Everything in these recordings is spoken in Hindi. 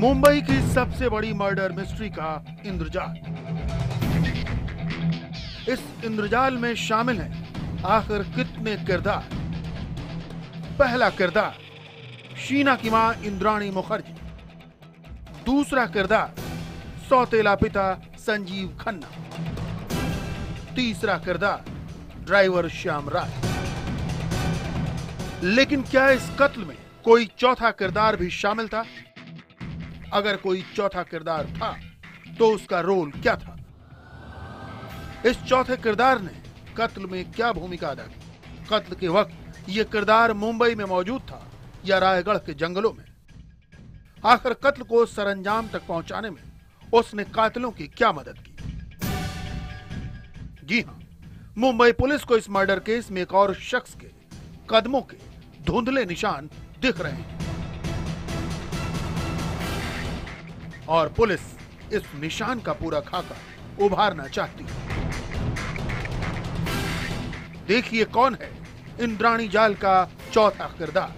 मुंबई की सबसे बड़ी मर्डर मिस्ट्री का इंद्रजाल। इस इंद्रजाल में शामिल हैं आखिर कितने किरदार। पहला किरदार शीना की मां इंद्राणी मुखर्जी। दूसरा किरदार सौतेला पिता संजीव खन्ना। तीसरा किरदार ड्राइवर श्याम राय। लेकिन क्या इस कत्ल में कोई चौथा किरदार भी शामिल था? अगर कोई चौथा किरदार था तो उसका रोल क्या था? इस चौथे किरदार ने कत्ल में क्या भूमिका अदा की? कत्ल के वक्त यह किरदार मुंबई में मौजूद था या रायगढ़ के जंगलों में? आखिर कत्ल को सरंजाम तक पहुंचाने में उसने कातिलों की क्या मदद की? जी हां, मुंबई पुलिस को इस मर्डर केस में एक और शख्स के कदमों के धुंधले निशान दिख रहे हैं और पुलिस इस निशान का पूरा खाका उभारना चाहती है। देखिए कौन है इंद्राणी जाल का चौथा किरदार।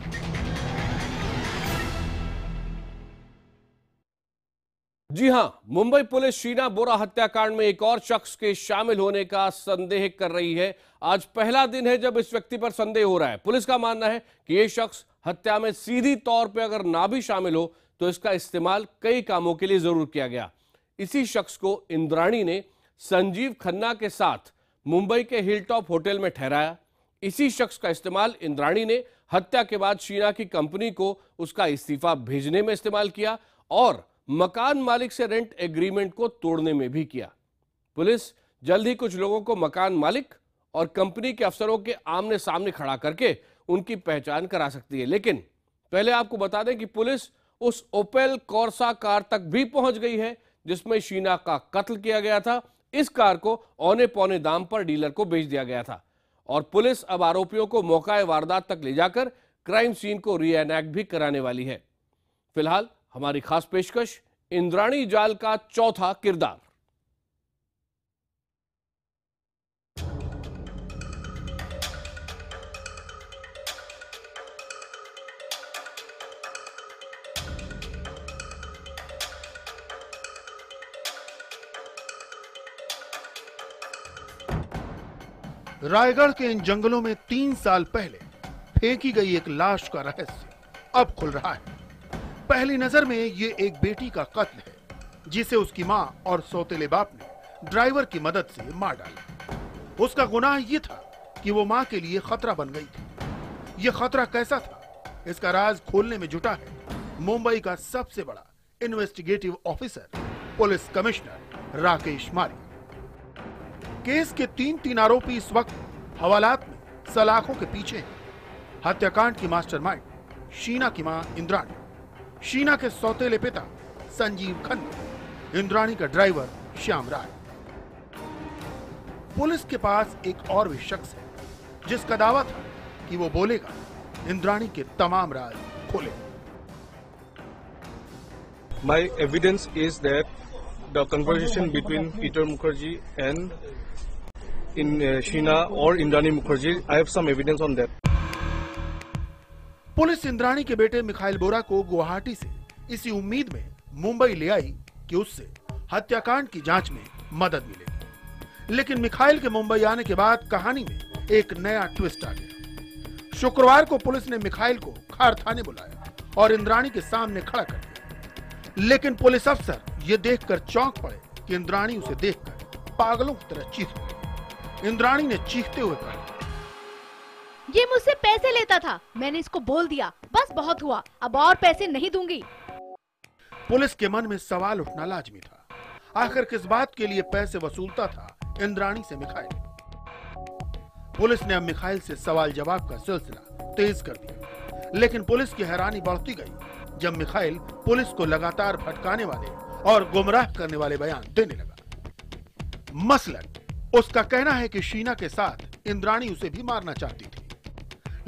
जी हां, मुंबई पुलिस शीना बोरा हत्याकांड में एक और शख्स के शामिल होने का संदेह कर रही है। आज पहला दिन है जब इस व्यक्ति पर संदेह हो रहा है। पुलिस का मानना है कि यह शख्स हत्या में सीधी तौर पर अगर ना भी शामिल हो तो इसका इस्तेमाल कई कामों के लिए जरूर किया गया। इसी शख्स को इंद्राणी ने संजीव खन्ना के साथ मुंबई के हिलटॉप होटल में ठहराया। इसी शख्स का इस्तेमाल इंद्राणी ने हत्या के बाद शीना की कंपनी को उसका इस्तीफा भेजने में इस्तेमाल किया और मकान मालिक से रेंट एग्रीमेंट को तोड़ने में भी किया। पुलिस जल्द ही कुछ लोगों को मकान मालिक और कंपनी के अफसरों के आमने सामने खड़ा करके उनकी पहचान करा सकती है। लेकिन पहले आपको बता दें कि पुलिस उस ओपेल कॉर्सा कार तक भी पहुंच गई है जिसमें शीना का कत्ल किया गया था। इस कार को औने पौने दाम पर डीलर को बेच दिया गया था और पुलिस अब आरोपियों को मौका वारदात तक ले जाकर क्राइम सीन को रीएनैक्ट भी कराने वाली है। फिलहाल हमारी खास पेशकश इंद्राणी जाल का चौथा किरदार। रायगढ़ के इन जंगलों में 3 साल पहले फेंकी गई एक लाश का रहस्य अब खुल रहा है। पहली नजर में ये एक बेटी का कत्ल है जिसे उसकी मां और सौतेले बाप ने ड्राइवर की मदद से मार डाला। उसका गुनाह ये था कि वो मां के लिए खतरा बन गई थी। ये खतरा कैसा था, इसका राज खोलने में जुटा है मुंबई का सबसे बड़ा investigative officer police commissioner Rakesh मारी। केस के 3 आरोपी इस वक्त हवालात में सलाखों के पीछे हैं। हत्याकांड की मास्टरमाइंड शीना की मां इंद्राणी, शीना के सौतेले पिता संजीव खन्ना, इंद्राणी का ड्राइवर श्याम राय। पुलिस के पास एक और भी शख्स है जिसका दावा था कि वो बोलेगा इंद्राणी के तमाम राज खोले। My evidence is that the conversation between Peter Mukherjee and Sheena or Indrani Mukherjee, I have some evidence on that. Police Indrani के बेटे मिखाइल बोरा को गुवाहाटी से इसी उम्मीद में मुंबई ले आई कि उससे हत्याकांड की जांच में मदद मिलेगी। लेकिन मिखाइल के मुंबई आने के बाद कहानी में एक नया ट्विस्ट आ गया। शुक्रवार को पुलिस ने मिखाइल को खार थाने बुलाया और इंद्राणी के सामने खड़ा कर दिया। लेकिन पुलिस अफसर ये देखकर चौंक पड़े कि इंद्राणी उसे देखकर पागलों की तरह चीख पड़ी। इंद्राणी ने चीखते हुए कहा, ये मुझसे पैसे लेता था, मैंने इसको बोल दिया, बस बहुत हुआ, अब और पैसे नहीं दूंगी। पुलिस के मन में सवाल उठना लाजमी था। आखिर किस बात के लिए पैसे वसूलता था इंद्राणी से मिखाइल? पुलिस ने अब मिखाइल से सवाल जवाब का सिलसिला तेज कर दिया। लेकिन पुलिस की हैरानी बढ़ती गई जब मिखाइल पुलिस को लगातार भटकाने वाले और गुमराह करने वाले बयान देने लगा। मसलन उसका कहना है कि शीना के साथ इंद्राणी उसे भी मारना चाहती थी।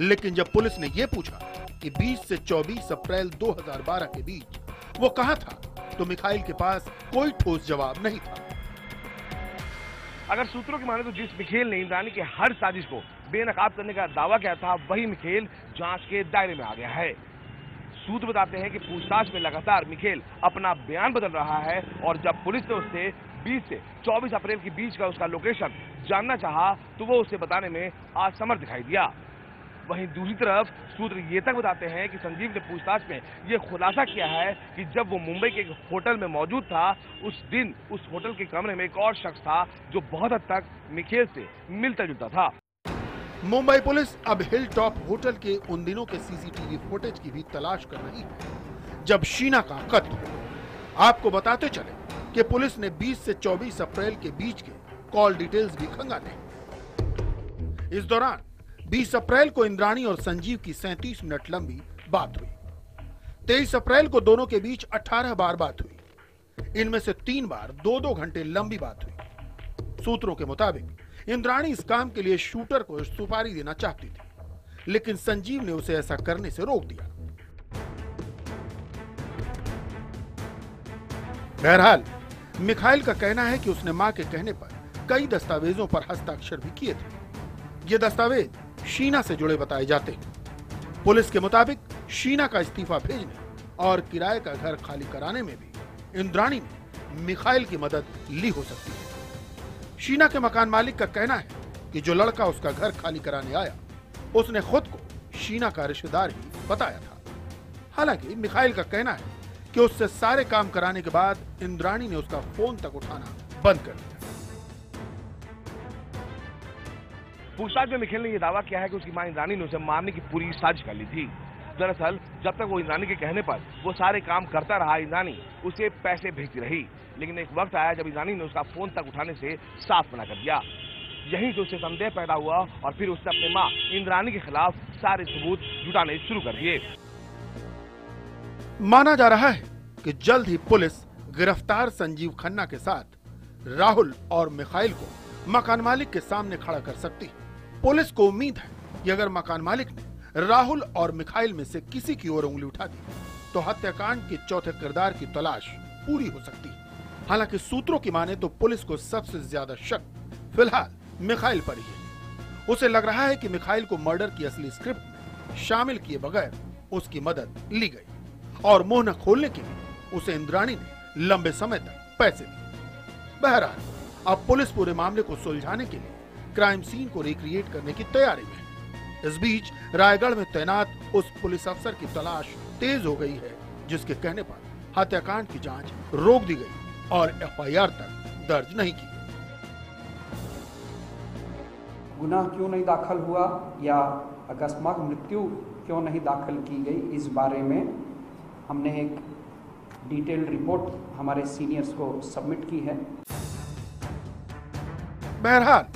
लेकिन जब पुलिस ने यह पूछा कि 20 से 24 अप्रैल 2012 के बीच वो कहां था, तो मिखाइल के पास कोई ठोस जवाब नहीं था। अगर सूत्रों की माने तो जिस मिखेल ने इंद्राणी के हर साजिश को बेनकाब करने का दावा किया था, वही मिखेल जांच के दायरे में आ गया है। सूत्र बताते हैं कि पूछताछ में लगातार मिखेल अपना बयान बदल रहा है और जब पुलिस ने उससे 20 से 24 अप्रैल के बीच का उसका लोकेशन जानना चाहा तो वो उसे बताने में असमर्थ दिखाई दिया। वहीं दूसरी तरफ सूत्र ये तक बताते हैं कि संजीव ने पूछताछ में ये खुलासा किया है कि जब वो मुंबई के एक होटल में मौजूद था उस दिन उस होटल के कमरे में एक और शख्स था जो बहुत हद तक मिखेल से मिलता जुलता था। मुंबई पुलिस अब हिल टॉप होटल के उन दिनों के सीसीटीवी फुटेज की भी तलाश कर रही है जब शीना का कत्ल हुआ। आपको बताते चले कि पुलिस ने 20 से 24 अप्रैल के बीच के कॉल डिटेल्स भी खंगाले। इस दौरान 20 अप्रैल को इंद्राणी और संजीव की 37 मिनट लंबी बात हुई। 23 अप्रैल को दोनों के बीच 18 बार बात हुई। इनमें से 3 बार 2-2 घंटे लंबी बात हुई। सूत्रों के मुताबिक इंद्राणी इस काम के लिए शूटर को सुपारी देना चाहती थी, लेकिन संजीव ने उसे ऐसा करने से रोक दिया। बहरहाल मिखाइल का कहना है कि उसने मां के कहने पर कई दस्तावेजों पर हस्ताक्षर भी किए थे। ये दस्तावेज शीना से जुड़े बताए जाते हैं। पुलिस के मुताबिक शीना का इस्तीफा भेजने और किराए का घर खाली कराने में भी इंद्राणी ने मिखाइल की मदद ली हो सकती है। शीना के मकान मालिक का कहना है कि जो लड़का उसका घर खाली कराने आया उसने खुद को शीना का रिश्तेदार ही बताया था। हालांकि मिखाइल का कहना है कि उससे सारे काम कराने के बाद इंद्राणी ने उसका फोन तक उठाना बंद कर दिया। पूछताछ में मिखेल ने यह दावा किया है कि उसकी मां इंद्राणी ने उसे मारने की पूरी साजिश कर ली थी। दरअसल जब तक वो इंद्राणी के कहने पर वो सारे काम करता रहा, इंद्राणी उसे पैसे भेजती रही, लेकिन एक वक्त आया जब इंद्राणी ने उसका फोन तक उठाने से साफ मना कर दिया। यहीं से उसे संदेह पैदा हुआ और फिर उसने अपने मां इंद्राणी के खिलाफ सारे सबूत जुटाने शुरू कर दिए। माना जा रहा है कि जल्द ही पुलिस गिरफ्तार संजीव खन्ना के साथ राहुल और मिखाइल को मकान मालिक के सामने खड़ा कर सकती है। पुलिस को उम्मीद है कि अगर मकान मालिक ने राहुल और मिखाइल में से किसी की ओर उंगली उठा दी तो हत्याकांड के चौथे किरदार की तलाश पूरी हो सकती है। हालांकि सूत्रों की माने तो पुलिस को सबसे ज्यादा शक फिलहाल मिखाइल पर ही है। उसे लग रहा है कि मिखाइल को मर्डर की असली स्क्रिप्ट में शामिल किए बगैर उसकी मदद ली गई और मुंह न खोलने के लिए उसे इंद्राणी ने लंबे समय तक पैसे दिए। बहरहाल अब पुलिस पूरे मामले को सुलझाने के लिए क्राइम सीन को रिक्रिएट करने की तैयारी में है। इस बीच रायगढ़ में तैनात उस पुलिस अफसर की तलाश तेज हो गई है जिसके कहने पर हत्याकांड की जांच रोक दी गई और एफआईआर तक दर्ज नहीं की। गुनाह क्यों नहीं दाखिल हुआ या अकस्मात मृत्यु क्यों नहीं दाखिल की गई, इस बारे में हमने एक डिटेल्ड रिपोर्ट हमारे सीनियर्स को सबमिट की है। बहरहाल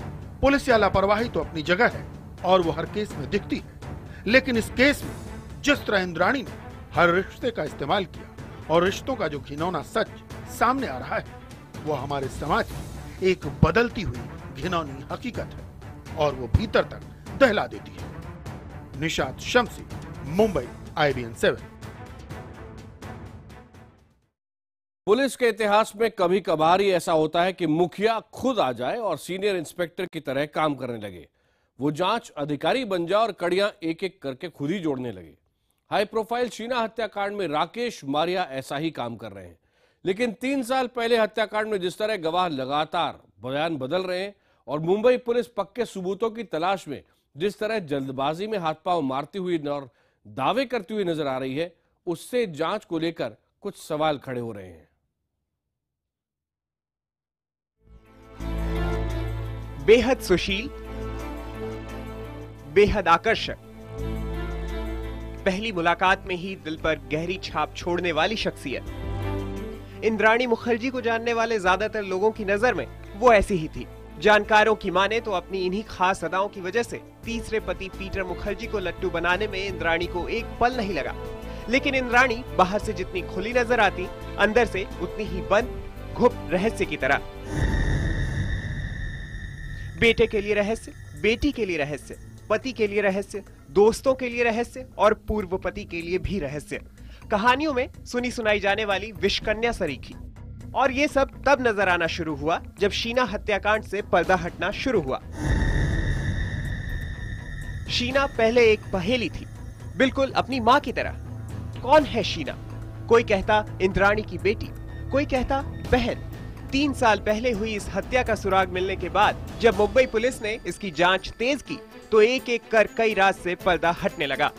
पुलिस या लापरवाही तो अपनी जगह है और वो हर केस में दिखती है, लेकिन इस केस में जिस तरह इंद्राणी ने हर रिश्ते का इस्तेमाल किया और रिश्तों का जो घिनौना सच सामने आ रहा है वो हमारे समाज की एक बदलती हुई घिनौनी हकीकत है और वो भीतर तक दहला देती है। निशात शम्सी, मुंबई, IBN 7। पुलिस के इतिहास में कभी कभार ही ऐसा होता है कि मुखिया खुद आ जाए और सीनियर इंस्पेक्टर की तरह काम करने लगे। वो जांच अधिकारी बन जाए और कड़ियां एक एक करके खुद ही जोड़ने लगे। हाई प्रोफाइल शीना हत्याकांड में राकेश मारिया ऐसा ही काम कर रहे हैं, लेकिन 3 साल पहले हत्याकांड में जिस तरह गवाह लगातार बयान बदल रहे हैं और मुंबई पुलिस पक्के सबूतों की तलाश में जिस तरह जल्दबाजी में हाथ पांव मारती हुई और दावे करती हुई नजर आ रही है, उससे जांच को लेकर कुछ सवाल खड़े हो रहे हैं। बेहद सुशील, बेहद आकर्षक, पहली मुलाकात में ही दिल पर गहरी छाप छोड़ने वाली शख्सियत। इंद्राणी मुखर्जी को जानने वाले ज्यादातर लोगों की नजर में वो ऐसी ही थी। जानकारों की माने तो अपनी इन्हीं खास अदाओं की वजह से तीसरे पति पीटर मुखर्जी को लट्टू बनाने में इंद्राणी को एक पल नहीं लगा। लेकिन इंद्राणी बाहर से जितनी खुली नजर आती, अंदर से उतनी ही बंद, गुप्त रहस्य की तरह। बेटे के लिए रहस्य, बेटी के लिए रहस्य, पति के लिए रहस्य, दोस्तों के लिए रहस्य और पूर्व पति के लिए भी रहस्य। कहानियों में सुनी सुनाई जाने वाली विषकन्या सरीखी। और ये सब तब नजर आना शुरू हुआ जब शीना हत्याकांड से पर्दा हटना शुरू हुआ। शीना पहले एक पहेली थी, बिल्कुल अपनी मां की तरह। कौन है शीना? कोई कहता इंद्राणी की बेटी, कोई कहता बहन। 3 साल पहले हुई इस हत्या का सुराग मिलने के बाद जब मुंबई पुलिस ने इसकी जांच तेज की तो एक एक कर कई राज से पर्दा हटने लगा।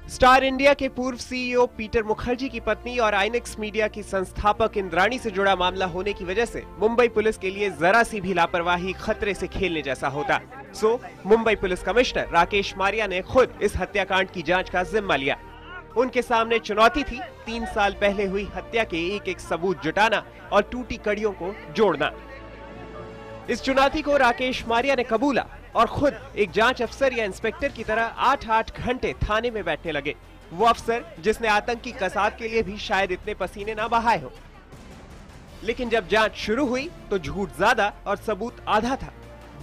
स्टार इंडिया के पूर्व सीईओ पीटर मुखर्जी की पत्नी और आइनेक्स मीडिया की संस्थापक इंद्राणी से जुड़ा मामला होने की वजह से मुंबई पुलिस के लिए जरा सी भी लापरवाही खतरे से खेलने जैसा होता। सो मुंबई पुलिस कमिश्नर राकेश मारिया ने खुद इस हत्याकांड की जांच का जिम्मा लिया। उनके सामने चुनौती थी 3 साल पहले हुई हत्या के एक एक सबूत जुटाना और टूटी कड़ियों को जोड़ना। इस चुनौती को राकेश मारिया ने कबूला और खुद एक जांच अफसर या इंस्पेक्टर की तरह 8-8 घंटे थाने में बैठने लगे। वो अफसर जिसने आतंकी कसाब के लिए भी शायद इतने पसीने ना बहाए हो। लेकिन जब जांच शुरू हुई तो झूठ ज्यादा और सबूत आधा था।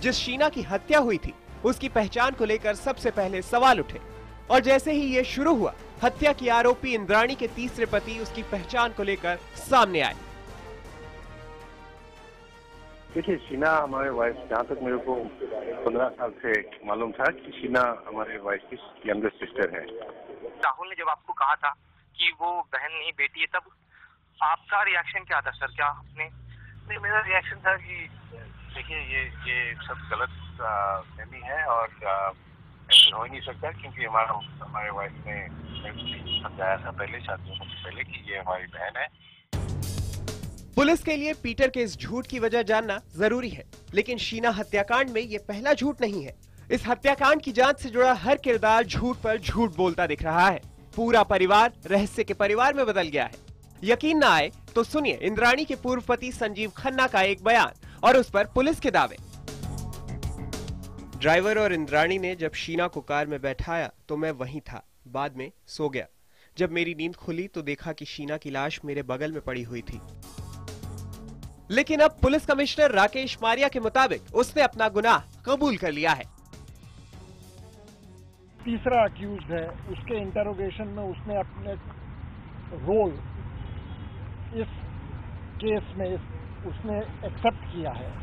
जिस शीना की हत्या हुई थी उसकी पहचान को लेकर सबसे पहले सवाल उठे और जैसे ही ये शुरू हुआ हत्या की आरोपी इंद्राणी के तीसरे पति उसकी पहचान को लेकर सामने आए। देखिए, शीना हमारे वाइफ, जहाँ तक मेरे को 15 साल से मालूम था कि शीना हमारे वाइफ की यंगेस्ट सिस्टर है। राहुल ने जब आपको कहा था कि वो बहन नहीं बेटी है, तब आपका रिएक्शन क्या था सर? क्या आपने? नहीं, मेरा रिएक्शन था कि देखिए ये सब गलत फहमी है और ऐसे हो ही नहीं सकता, क्योंकि हमारे वाइफ ने समझाया था पहले, शादी होने से पहले, कि ये हमारी बहन है। पुलिस के लिए पीटर के इस झूठ की वजह जानना जरूरी है, लेकिन शीना हत्याकांड में ये पहला झूठ नहीं है। इस हत्याकांड की जांच से जुड़ा हर किरदार झूठ पर झूठ बोलता दिख रहा है। पूरा परिवार रहस्य के परिवार में बदल गया है। यकीन ना आए तो सुनिए इंद्राणी के पूर्व पति संजीव खन्ना का एक बयान और उस पर पुलिस के दावे। ड्राइवर और इंद्राणी ने जब शीना को कार में बैठाया तो मैं वहीं था, बाद में सो गया। जब मेरी नींद खुली तो देखा कि शीना की लाश मेरे बगल में पड़ी हुई थी। लेकिन अब पुलिस कमिश्नर राकेश मारिया के मुताबिक उसने अपना गुनाह कबूल कर लिया है। तीसरा अक्यूज्ड है, उसके इंटरोगेशन में उसने अपने रोल इस केस में उसने एक्सेप्ट किया है।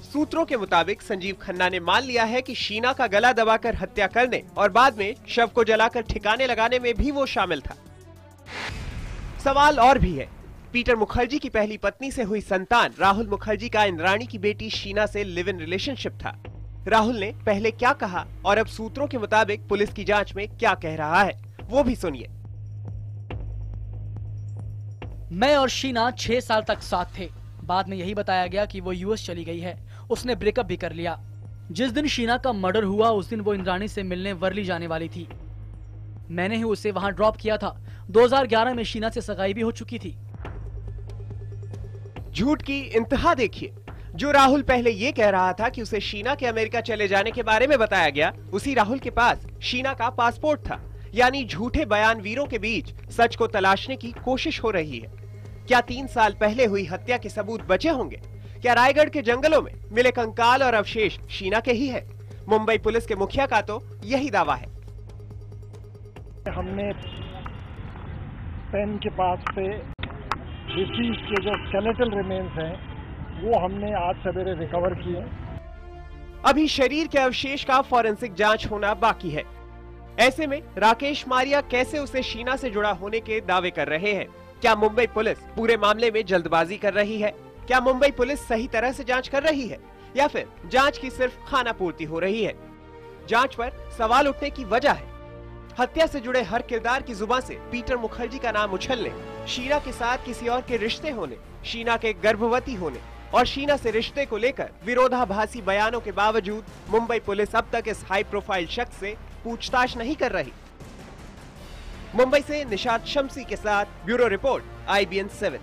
सूत्रों के मुताबिक संजीव खन्ना ने मान लिया है कि शीना का गला दबाकर हत्या करने और बाद में शव को जलाकर ठिकाने लगाने में भी वो शामिल था। सवाल और भी है। पीटर मुखर्जी की पहली पत्नी से हुई संतान राहुल मुखर्जी का इंद्राणी की बेटी शीना से लिव इन रिलेशनशिप था। राहुल ने पहले क्या कहा और अब सूत्रों के मुताबिक पुलिस की जांच में क्या कह रहा है, वो भी सुनिए। मैं और शीना 6 साल तक साथ थे। बाद में यही बताया गया कि वो यूएस चली गई है। उसने ब्रेकअप भी कर लिया। जिस दिन शीना का मर्डर हुआ उस दिन वो इंद्राणी से मिलने वर्ली जाने वाली थी। मैंने ही उसे वहां ड्रॉप किया था। 2011 में शीना से सगाई भी हो चुकी थी। झूठ की इंतहा देखिए। जो राहुल पहले ये कह रहा था कि उसे शीना के अमेरिका चले जाने के बारे में बताया गया, उसी राहुल के पास शीना का पासपोर्ट था। यानी झूठे बयानवीरों के बीच सच को तलाशने की कोशिश हो रही है। क्या 3 साल पहले हुई हत्या के सबूत बचे होंगे? क्या रायगढ़ के जंगलों में मिले कंकाल और अवशेष शीना के ही है? मुंबई पुलिस के मुखिया का तो यही दावा है। हमने पेन के पास से डिसीज के जो स्केलेटल रिमेन्स हैं वो हमने आज सवेरे रिकवर किए। अभी शरीर के अवशेष का फॉरेंसिक जांच होना बाकी है। ऐसे में राकेश मारिया कैसे उसे शीना से जुड़ा होने के दावे कर रहे हैं? क्या मुंबई पुलिस पूरे मामले में जल्दबाजी कर रही है? क्या मुंबई पुलिस सही तरह से जांच कर रही है या फिर जांच की सिर्फ खाना पूर्ति हो रही है? जांच पर सवाल उठने की वजह है हत्या से जुड़े हर किरदार की जुबान से पीटर मुखर्जी का नाम उछलने, शीना के साथ किसी और के रिश्ते होने, शीना के गर्भवती होने और शीना से रिश्ते को लेकर विरोधाभासी बयानों के बावजूद मुंबई पुलिस अब तक इस हाई प्रोफाइल शख्स से पूछताछ नहीं कर रही। मुंबई से निशात शम्सी के साथ ब्यूरो रिपोर्ट IBN 7।